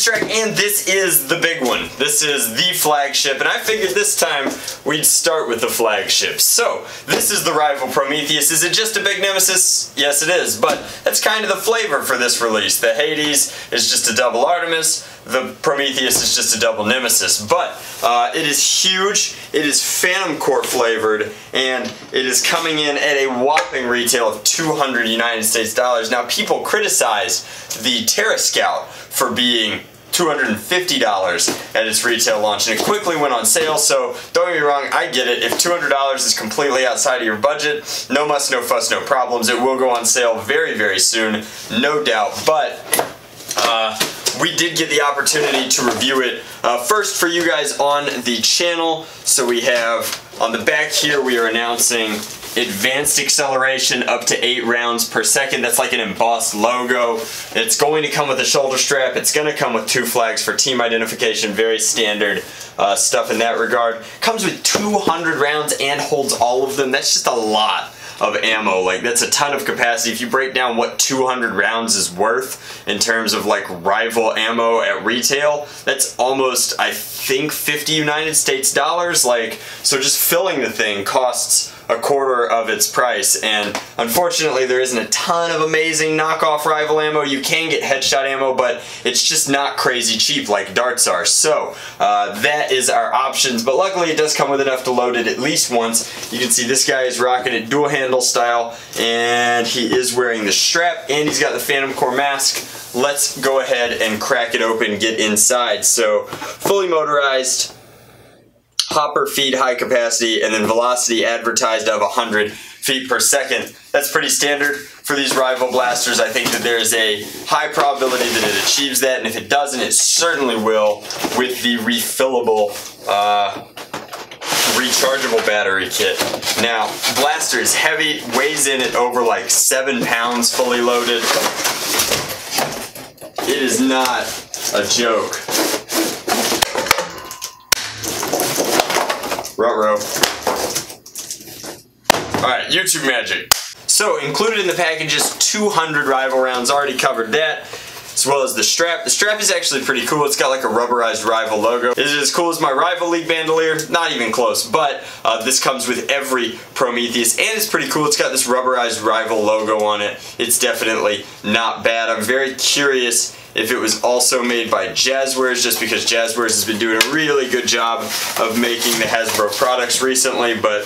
Drac, and this is the big one. This is the flagship, and I figured this time we'd start with the flagship. So, this is the Rival Prometheus. Is it just a big nemesis? Yes, it is, but that's kind of the flavor for this release. The Hades is just a double Artemis, the Prometheus is just a double Nemesis, but it is huge, it is Phantom Core flavored, and it is coming in at a whopping retail of $200 United States dollars. Now, people criticize the Terra Scout for being $250 at its retail launch, and it quickly went on sale, so don't get me wrong, I get it. If $200 is completely outside of your budget, no muss, no fuss, no problems. It will go on sale very, very soon, no doubt, but we did get the opportunity to review it first for you guys on the channel. So we have on the back here, we are announcing advanced acceleration up to 8 rounds per second. That's like an embossed logo. It's going to come with a shoulder strap. It's going to come with 2 flags for team identification. Very standard stuff in that regard. Comes with 200 rounds and holds all of them. That's just a lot of ammo. Like, that's a ton of capacity. If you break down what 200 rounds is worth in terms of like rival ammo at retail, that's almost, I think, 50 United States dollars. Like, so just filling the thing costs a quarter of its price, and unfortunately there isn't a ton of amazing knockoff rival ammo. You can get headshot ammo, but it's just not crazy cheap like darts are. So that is our options, but luckily it does come with enough to load it at least once. You can see this guy is rocking it dual handle style, and he is wearing the strap, and he's got the Phantom Core mask. Let's go ahead and crack it open, get inside. So fully motorized, hopper feed high capacity, and then velocity advertised of 100 feet per second. That's pretty standard for these rival blasters. I think that there is a high probability that it achieves that, and if it doesn't, it certainly will with the refillable rechargeable battery kit. Now, blaster is heavy, weighs in at over like 7 pounds fully loaded. It is not a joke. Ruh-roh. Alright, YouTube magic. So, included in the package is 200 rival rounds, already covered that, as well as the strap. The strap is actually pretty cool. It's got like a rubberized rival logo. Is it as cool as my Rival League bandolier? Not even close, but this comes with every Prometheus, and it's pretty cool. It's got this rubberized rival logo on it. It's definitely not bad. I'm very curious if it was also made by Jazzwares, just because Jazzwares has been doing a really good job of making the Hasbro products recently, but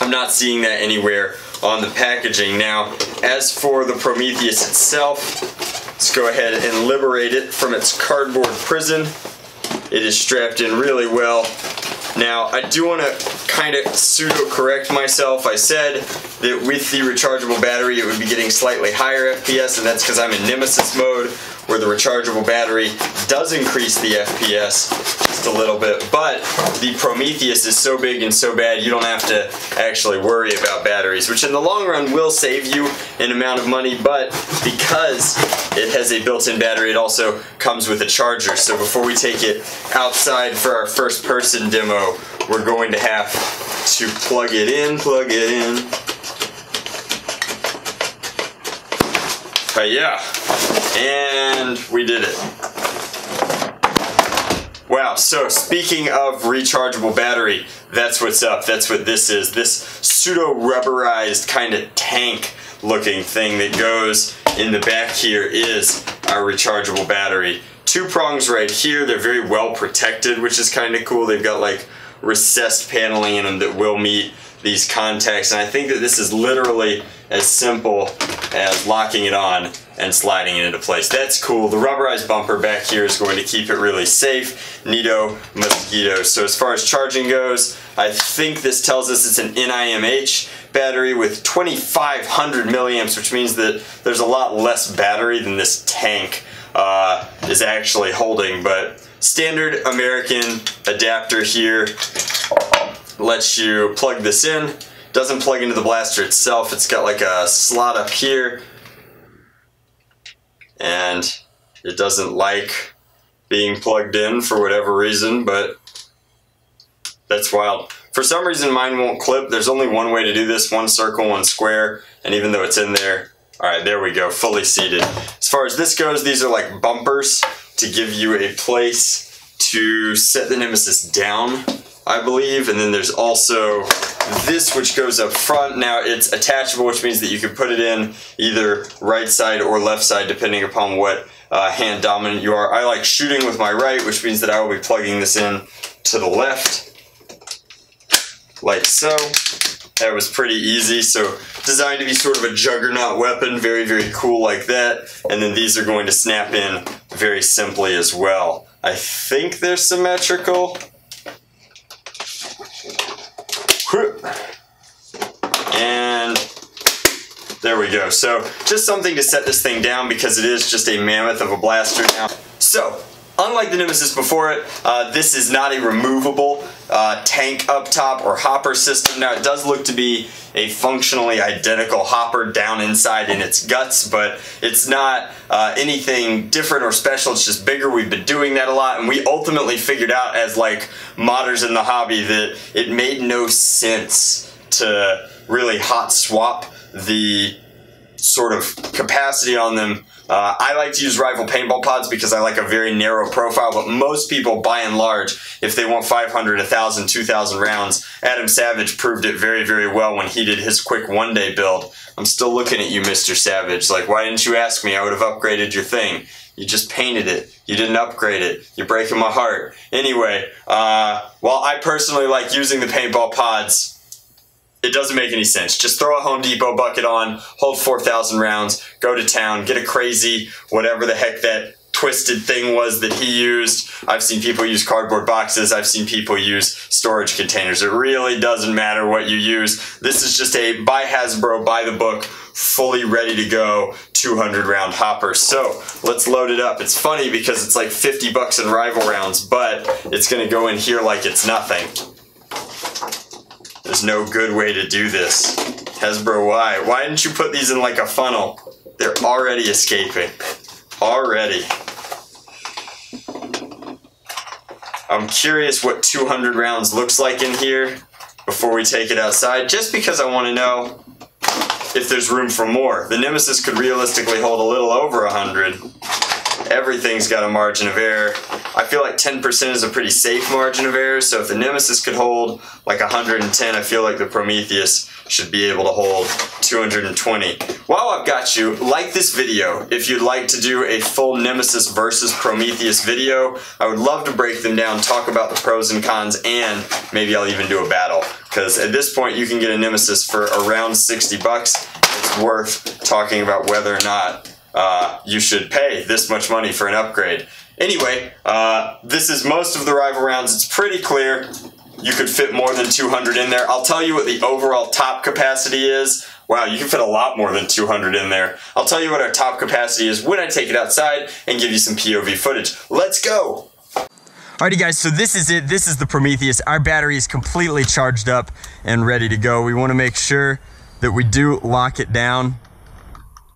I'm not seeing that anywhere on the packaging. Now, as for the Prometheus itself, let's go ahead and liberate it from its cardboard prison. It is strapped in really well. Now, I do want to kind of pseudo-correct myself. I said that with the rechargeable battery it would be getting slightly higher FPS, and that's because I'm in Nemesis mode, where the rechargeable battery does increase the FPS just a little bit, but the Prometheus is so big and so bad you don't have to actually worry about batteries, which in the long run will save you an amount of money, but because it has a built-in battery, it also comes with a charger. So before we take it outside for our first person demo, we're going to have to plug it in. Yeah, and we did it. Wow, so speaking of rechargeable battery, that's what's up. That's what this is. This pseudo-rubberized kind of tank looking thing that goes in the back here is our rechargeable battery. 2 prongs right here. They're very well protected, which is kind of cool. They've got like recessed paneling in them that will meet these contacts, and I think that this is literally as simple as locking it on and sliding it into place. That's cool. The rubberized bumper back here is going to keep it really safe. Neato mosquito. So as far as charging goes, I think this tells us it's an NIMH battery with 2,500 milliamps, which means that there's a lot less battery than this tank is actually holding, but standard American adapter here lets you plug this in. Doesn't plug into the blaster itself. It's got like a slot up here, and it doesn't like being plugged in for whatever reason, but that's wild. For some reason mine won't clip. There's only one way to do this, 1 circle, 1 square, and even though it's in there, alright, there we go, fully seated. As far as this goes, these are like bumpers to give you a place to set the Nemesis down, I believe. And then there's also this, which goes up front. Now it's attachable, which means that you can put it in either right side or left side, depending upon what hand dominant you are. I like shooting with my right, which means that I will be plugging this in to the left, like so. That was pretty easy. So designed to be sort of a juggernaut weapon, very, very cool like that. And then these are going to snap in very simply as well. I think they're symmetrical. And there we go. So just something to set this thing down, because it is just a mammoth of a blaster now. So unlike the Nemesis before it, this is not a removable tank up top or hopper system. Now it does look to be a functionally identical hopper down inside in its guts, but it's not anything different or special. It's just bigger. We've been doing that a lot, and we ultimately figured out as like modders in the hobby that it made no sense to really hot swap the sort of capacity on them. I like to use Rival paintball pods because I like a very narrow profile, but most people, by and large, if they want 500, 1,000, 2,000 rounds, Adam Savage proved it very, very well when he did his quick one-day build. I'm still looking at you, Mr. Savage. Like, why didn't you ask me? I would have upgraded your thing. You just painted it. You didn't upgrade it. You're breaking my heart. Anyway, while I personally like using the paintball pods, it doesn't make any sense. Just throw a Home Depot bucket on, hold 4,000 rounds, go to town, get a crazy, whatever the heck that twisted thing was that he used. I've seen people use cardboard boxes. I've seen people use storage containers. It really doesn't matter what you use. This is just a by Hasbro, by the book, fully ready to go 200 round hopper. So let's load it up. It's funny because it's like 50 bucks in Rival rounds, but it's gonna go in here like it's nothing. There's no good way to do this. Hasbro, why? Why didn't you put these in like a funnel? They're already escaping. Already. I'm curious what 200 rounds looks like in here before we take it outside, just because I want to know if there's room for more. The Nemesis could realistically hold a little over 100. Everything's got a margin of error. I feel like 10% is a pretty safe margin of error, so if the Nemesis could hold like 110, I feel like the Prometheus should be able to hold 220. While I've got you, like this video if you'd like to do a full Nemesis versus Prometheus video. I would love to break them down, talk about the pros and cons, and maybe I'll even do a battle. Because at this point you can get a Nemesis for around 60 bucks. It's worth talking about whether or not you should pay this much money for an upgrade. Anyway, this is most of the Rival rounds. It's pretty clear you could fit more than 200 in there. I'll tell you what the overall top capacity is. Wow, you can fit a lot more than 200 in there. I'll tell you what our top capacity is when I take it outside and give you some POV footage. Let's go! Alrighty guys, so this is it. This is the Prometheus. Our battery is completely charged up and ready to go. We want to make sure that we do lock it down.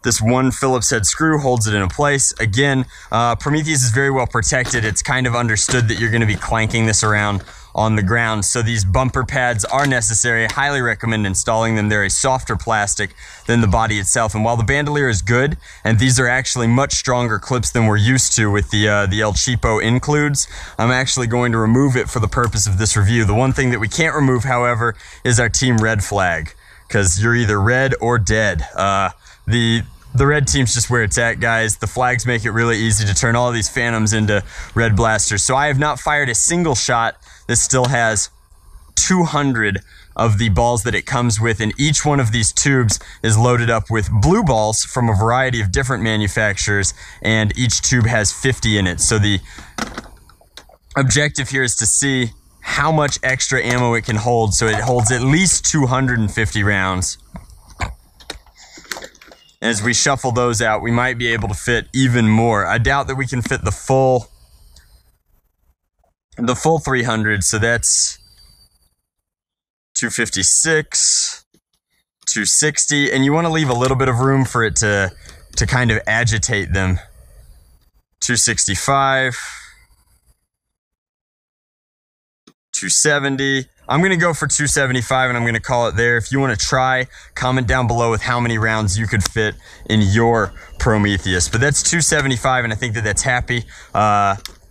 This one Phillips head screw holds it in place. Again, Prometheus is very well protected. It's kind of understood that you're going to be clanking this around on the ground, so these bumper pads are necessary. I highly recommend installing them. They're a softer plastic than the body itself, and while the bandolier is good, and these are actually much stronger clips than we're used to with the El Cheapo includes, I'm actually going to remove it for the purpose of this review. The one thing that we can't remove, however, is our team red flag, because you're either red or dead. The red team's just where it's at, guys. The flags make it really easy to turn all of these Phantoms into red blasters. So I have not fired a single shot. This still has 200 of the balls that it comes with, and each one of these tubes is loaded up with blue balls from a variety of different manufacturers, and each tube has 50 in it. So the objective here is to see how much extra ammo it can hold, so it holds at least 250 rounds. As we shuffle those out, we might be able to fit even more. I doubt that we can fit the full 300, so that's 256, 260, and you want to leave a little bit of room for it to kind of agitate them. 265, 270. I'm gonna go for 275 and I'm gonna call it there. If you wanna try, comment down below with how many rounds you could fit in your Prometheus. But that's 275 and I think that that's happy.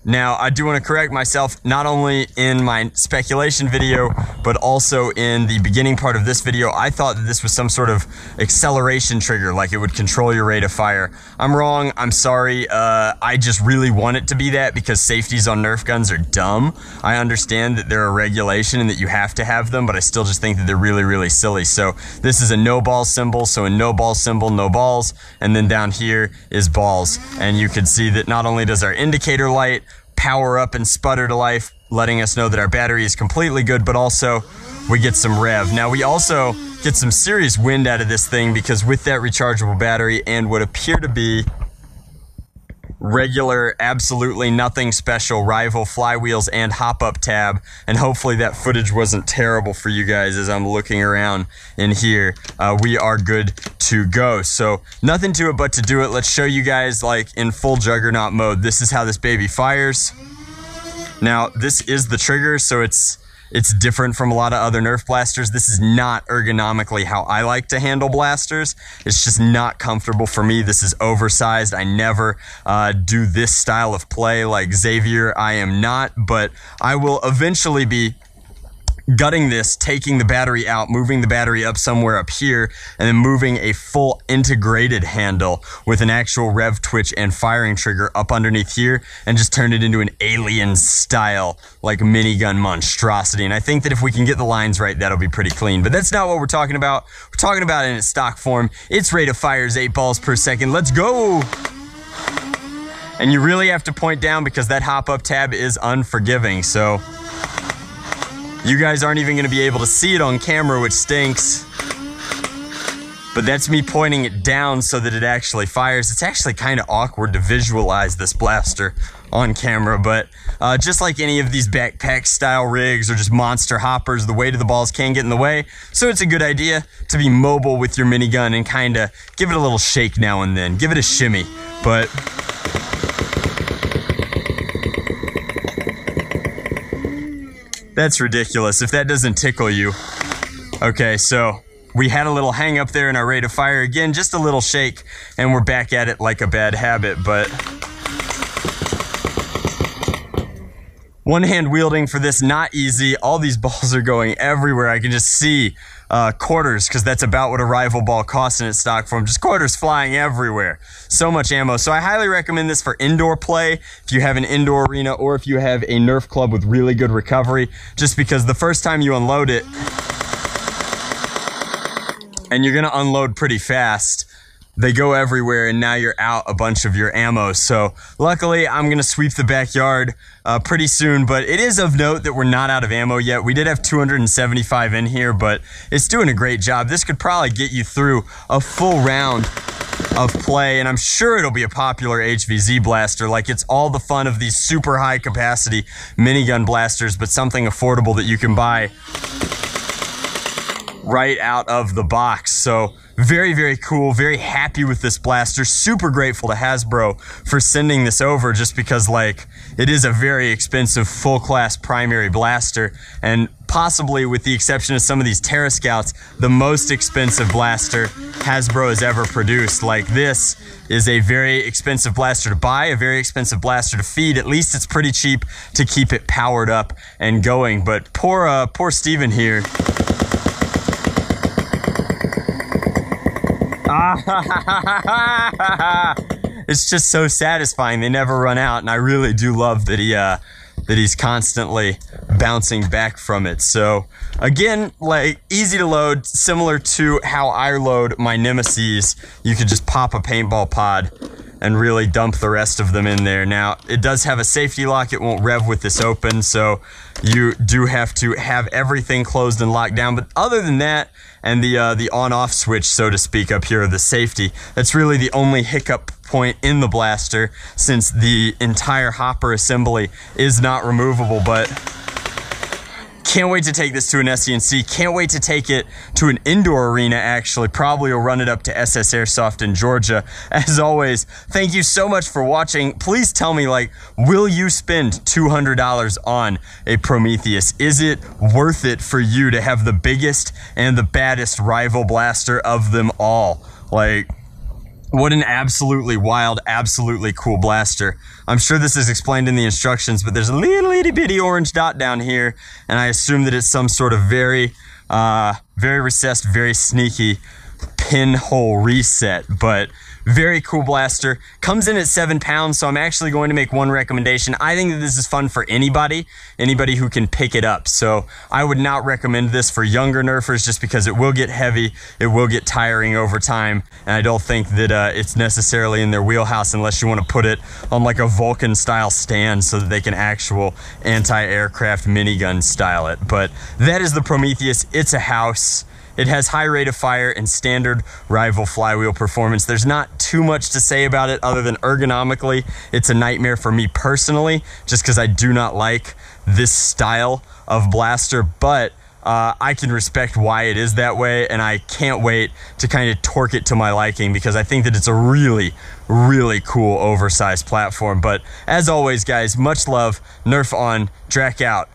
Now, I do want to correct myself, not only in my speculation video, but also in the beginning part of this video. I thought that this was some sort of acceleration trigger, like it would control your rate of fire. I'm wrong, I'm sorry. I just really want it to be that because safeties on Nerf guns are dumb. I understand that they're a regulation and that you have to have them, but I still just think that they're really, really silly. So this is a no ball symbol, so a no ball symbol, no balls, and then down here is balls. And you can see that not only does our indicator light power up and sputter to life, letting us know that our battery is completely good, but also we get some rev. Now we also get some serious wind out of this thing because with that rechargeable battery and what appear to be regular, absolutely nothing special Rival flywheels and hop-up tab, and hopefully that footage wasn't terrible for you guys as I'm looking around in here, we are good to go. So nothing to it but to do it. Let's show you guys like in full juggernaut mode. This is how this baby fires. Now this is the trigger, so it's different from a lot of other Nerf blasters. This is not ergonomically how I like to handle blasters. It's just not comfortable for me. This is oversized. I never do this style of play like Xavier. I am not, but I will eventually be gutting this, taking the battery out, moving the battery up somewhere up here, and then moving a full integrated handle with an actual rev twitch and firing trigger up underneath here, and just turn it into an alien style, like minigun monstrosity. And I think that if we can get the lines right, that'll be pretty clean. But that's not what we're talking about. We're talking about it in its stock form. Its rate of fire is 8 balls per second. Let's go! And you really have to point down because that hop-up tab is unforgiving, so you guys aren't even going to be able to see it on camera, which stinks. But that's me pointing it down so that it actually fires. It's actually kind of awkward to visualize this blaster on camera, but just like any of these backpack style rigs or just monster hoppers, the weight of the balls can get in the way. So it's a good idea to be mobile with your minigun and kind of give it a little shake now and then. Give it a shimmy. But that's ridiculous if that doesn't tickle you. Okay, so we had a little hang up there in our rate of fire. Again, just a little shake, and we're back at it like a bad habit, but one hand wielding for this, not easy. All these balls are going everywhere. I can just see quarters, because that's about what a Rival ball costs in its stock form. Just quarters flying everywhere. So much ammo. So I highly recommend this for indoor play, if you have an indoor arena, or if you have a Nerf club with really good recovery, just because the first time you unload it, and you're gonna unload pretty fast, they go everywhere and now you're out a bunch of your ammo. So luckily I'm gonna sweep the backyard pretty soon, but it is of note that we're not out of ammo yet. We did have 275 in here, but it's doing a great job. This could probably get you through a full round of play, and I'm sure it'll be a popular HVZ blaster. Like, it's all the fun of these super high capacity minigun blasters, but something affordable that you can buy right out of the box. So very, very cool. Very happy with this blaster. Super grateful to Hasbro for sending this over, just because, like, it is a very expensive full-class primary blaster, and possibly, with the exception of some of these Terra Scouts, the most expensive blaster Hasbro has ever produced. Like, this is a very expensive blaster to buy, a very expensive blaster to feed. At least it's pretty cheap to keep it powered up and going. But poor Steven here. It's just so satisfying. They never run out, and I really do love that he's constantly bouncing back from it. So again, like, easy to load, similar to how I load my Nemesis. You could just pop a paintball pod and really dump the rest of them in there. Now, it does have a safety lock. It won't rev with this open, so you do have to have everything closed and locked down. But other than that, and the on-off switch, so to speak, up here, the safety, that's really the only hiccup point in the blaster, since the entire hopper assembly is not removable. But Can't wait to take this to an SCNC. Can't wait to take it to an indoor arena, actually. Probably will run it up to SS Airsoft in Georgia. As always, thank you so much for watching. Please tell me, like, will you spend $200 on a Prometheus? Is it worth it for you to have the biggest and the baddest rival blaster of them all? Like, what an absolutely wild, absolutely cool blaster. I'm sure this is explained in the instructions, but there's a little itty bitty orange dot down here, and I assume that it's some sort of very recessed, very sneaky pinhole reset, but very cool blaster. Comes in at 7 pounds, so I'm actually going to make one recommendation. I think that this is fun for anybody who can pick it up. So I would not recommend this for younger Nerfers just because it will get heavy, it will get tiring over time, and I don't think that it's necessarily in their wheelhouse unless you want to put it on like a Vulcan style stand so that they can actual anti-aircraft minigun style it. But that is the Prometheus. It's a house. It has high rate of fire and standard rival flywheel performance. There's not too much to say about it other than ergonomically, it's a nightmare for me personally, just because I do not like this style of blaster, but I can respect why it is that way, and I can't wait to kind of torque it to my liking because I think that it's a really, really cool oversized platform. But as always, guys, much love. Nerf on, Drac out.